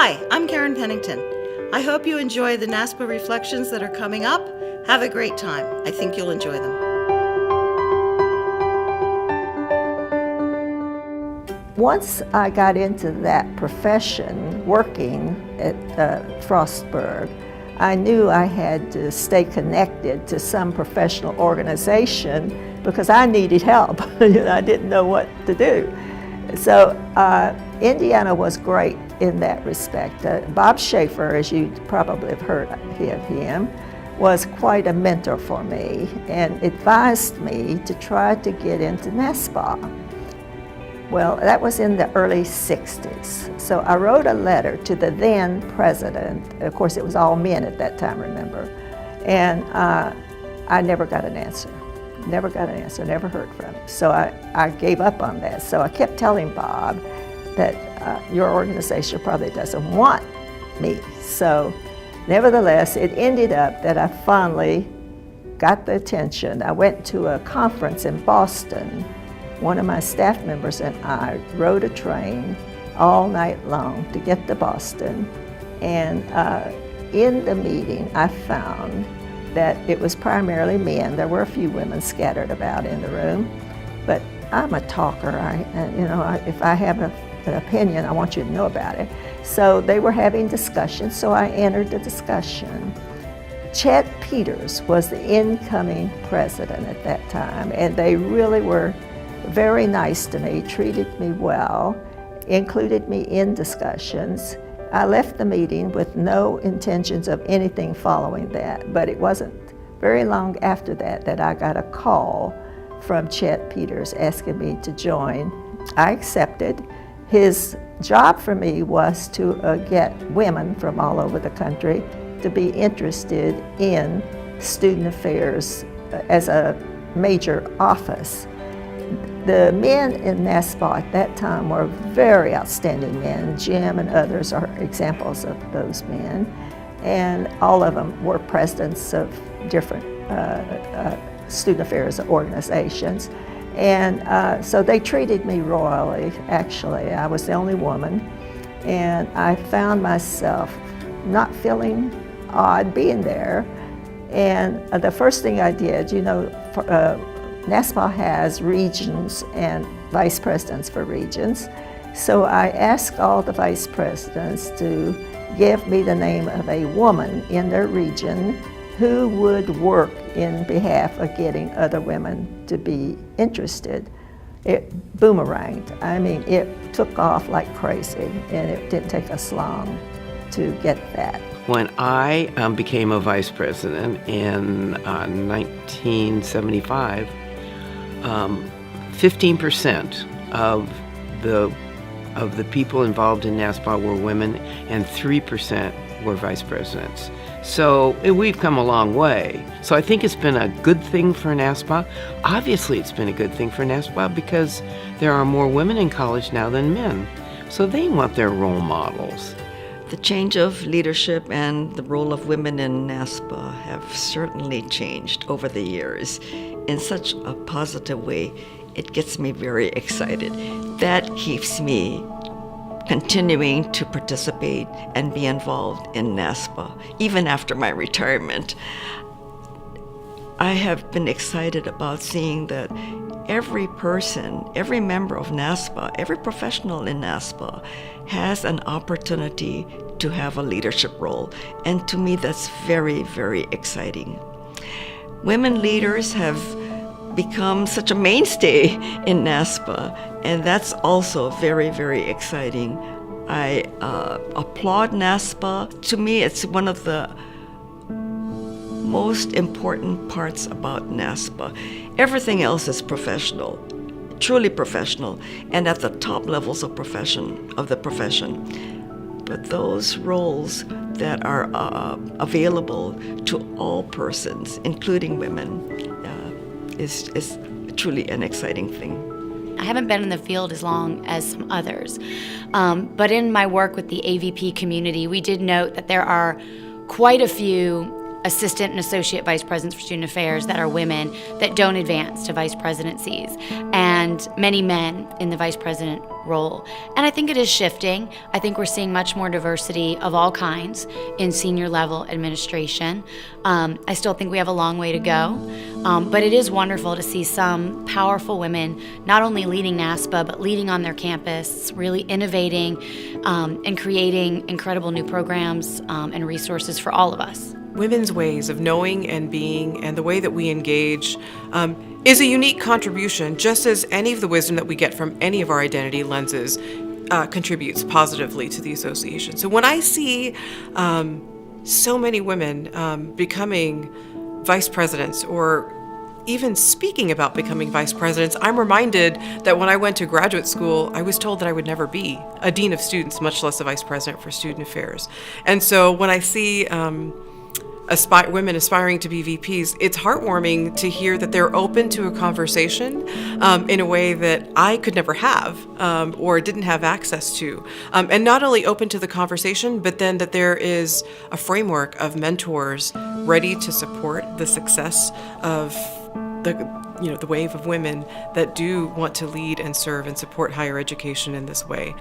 Hi, I'm Karen Pennington. I hope you enjoy the NASPA reflections that are coming up. Have a great time. I think you'll enjoy them. Once I got into that profession, working at Frostburg, I knew I had to stay connected to some professional organization because I needed help. I didn't know what to do. So Indiana was great in that respect. Bob Schaefer, as you probably have heard of him, was quite a mentor for me and advised me to try to get into NASPA. Well, that was in the early 60s. So I wrote a letter to the then president. Of course, it was all men at that time, remember? And I never got an answer. Never heard from him. So I gave up on that. So I kept telling Bob that your organization probably doesn't want me. So nevertheless, it ended up that I finally got the attention. I went to a conference in Boston. One of my staff members and I rode a train all night long to get to Boston. And in the meeting, I found that it was primarily men. There were a few women scattered about in the room, but I'm a talker. If I have an opinion, I want you to know about it. So they were having discussions, so I entered the discussion. Chet Peters was the incoming president at that time, and they really were very nice to me, treated me well, included me in discussions. I left the meeting with no intentions of anything following that, but it wasn't very long after that that I got a call from Chet Peters asking me to join. I accepted. His job for me was to get women from all over the country to be interested in student affairs as a major office. The men in NASPA at that time were very outstanding men. Jim and others are examples of those men. And all of them were presidents of different student affairs organizations. And so they treated me royally, actually. I was the only woman. And I found myself not feeling odd being there. And the first thing I did, NASPA has regions and vice presidents for regions. So I asked all the vice presidents to give me the name of a woman in their region who would work in behalf of getting other women to be interested. It boomeranged. I mean, it took off like crazy, and it didn't take us long to get that. When I became a vice president in 1975, 15% of the people involved in NASPA were women, and 3% were vice presidents. So we've come a long way. So I think it's been a good thing for NASPA. Obviously, it's been a good thing for NASPA because there are more women in college now than men. So they want their role models. The change of leadership and the role of women in NASPA have certainly changed over the years in such a positive way. It gets me very excited. That keeps me continuing to participate and be involved in NASPA, even after my retirement. I have been excited about seeing that every person, every member of NASPA, every professional in NASPA has an opportunity to have a leadership role. And to me, that's very, very exciting. Women leaders have become such a mainstay in NASPA, and that's also very, very exciting. I applaud NASPA. To me, it's one of the most important parts about NASPA. Everything else is professional, truly professional, and at the top levels of the profession. But those roles that are available to all persons, including women, is truly an exciting thing. I haven't been in the field as long as some others, but in my work with the AVP community, we did note that there are quite a few assistant and associate vice presidents for student affairs that are women that don't advance to vice presidencies, and many men in the vice president role. And I think it is shifting. I think we're seeing much more diversity of all kinds in senior level administration. I still think we have a long way to go, but it is wonderful to see some powerful women not only leading NASPA, but leading on their campus, really innovating and creating incredible new programs and resources for all of us. Women's ways of knowing and being and the way that we engage is a unique contribution, just as any of the wisdom that we get from any of our identity lenses contributes positively to the association. So when I see so many women becoming vice presidents or even speaking about becoming vice presidents, I'm reminded that when I went to graduate school, I was told that I would never be a dean of students, much less a vice president for student affairs. And so when I see women aspiring to be VPs, it's heartwarming to hear that they're open to a conversation in a way that I could never have or didn't have access to. And not only open to the conversation, but then that there is a framework of mentors ready to support the success of the wave of women that do want to lead and serve and support higher education in this way.